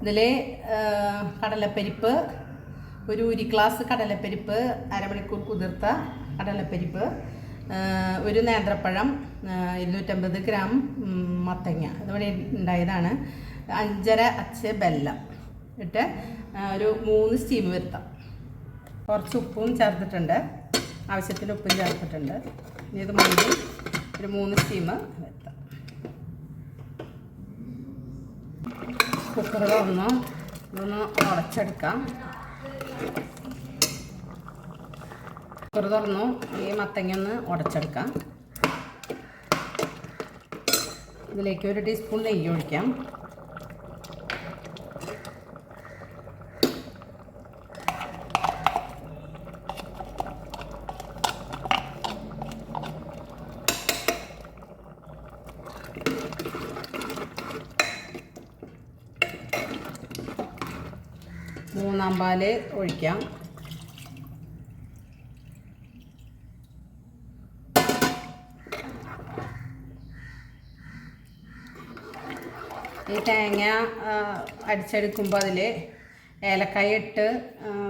ഇതിൽ കടലപ്പരിപ്പ്, ഒരു ഗ്ലാസ് കടലപ്പരിപ്പ്, അരമണിക്കൂർ കുതിർത്ത കടലപ്പരിപ്പ്, ഒരു നേന്ത്രപ്പഴം, 250 ഗ്രാം മത്തങ്ങ, ഇതിവിടെ ഉണ്ടായതാണ്, 5½ അച്ച് ബെല്ലം ഇട്ട് ഒരു 3 സ്റ്റീം വരുത്താം. കുറച്ച് ഉപ്പും ചേർത്തിട്ടുണ്ട്, ആവശ്യത്തിന് ഉപ്പും ചേർത്തിട്ടുണ്ട്. ഇനി ഇത് മൂടി ഒരു 3 സ്റ്റീം വരുത്താം. കുക്കർ തുറന്ന് ഇതൊന്ന് ഉടച്ചെടുക്കാം. കുക്കർ തുറന്നു ഈ മത്തങ്ങ ഒന്ന് ഉടച്ചെടുക്കാം. ഇതിലേക്ക് 1 ടീസ്പൂൺ നെയ്യ് ഒഴിക്കാം. മൂന്നാം പാല് ഒഴിക്കാം. ഈ തേങ്ങ അടിച്ചെടുക്കുമ്പോൾ അതിൽ ഏലക്കായ ഇട്ട്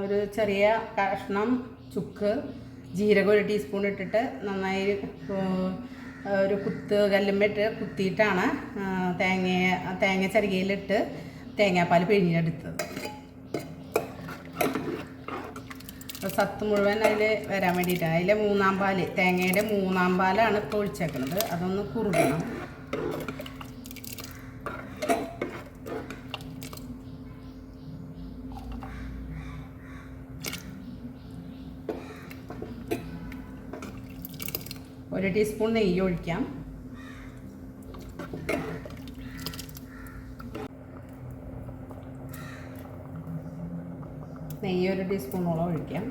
ഒരു ചെറിയ കഷ്ണം ചുക്ക്, ജീരകം 1 ടീസ്പൂൺ ഇട്ടിട്ട് നന്നായി ഒരു കല്ലുമ്മിട്ട് കുത്തിയിട്ടാണ് തേങ്ങ ചരികയിലിട്ട് തേങ്ങാപ്പാൽ പിഴിഞ്ഞെടുത്തത്. സത്ത് മുഴുവൻ അതിൽ വരാൻ വേണ്ടിയിട്ടാണ്. അതിലെ മൂന്നാം പാല്, തേങ്ങയുടെ മൂന്നാം പാലാണ് ഇപ്പോൾ ഒഴിച്ചേക്കുന്നത്. അതൊന്ന് കുറുകണം. ഒരു ടീസ്പൂൺ നെയ്യ് ഒഴിക്കാം. നെയ്യ് 1 ടീസ്പൂണോളം ഒഴിക്കാം.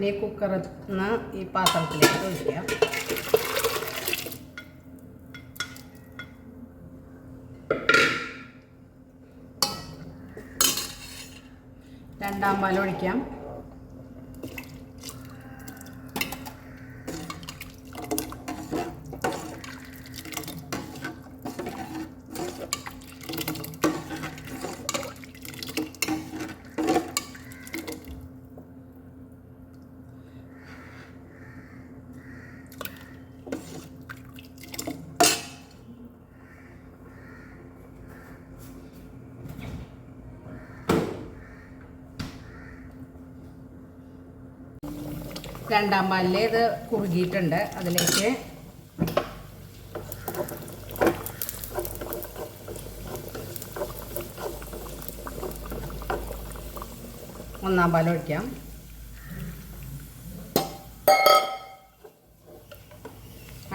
ഇനി കുക്കറിൽ നിന്ന് ഈ പാത്രത്തിലേക്ക് ഒഴിക്കാം. രണ്ടാം പാൽ ഒഴിക്കാം. രണ്ടാം പാലിൽ ഇത് കുറുകിയിട്ടുണ്ട്. അതിലേക്ക് ഒന്നാം പാൽ ഒഴിക്കാം.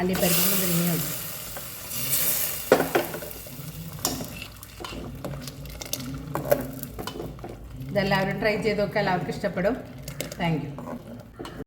അണ്ടിപ്പരിപ്പും മുന്തിരിങ്ങയും ഇതെല്ലാവരും ട്രൈ ചെയ്ത് നോക്കുക. എല്ലാവർക്കും ഇഷ്ടപ്പെടും. Thank you.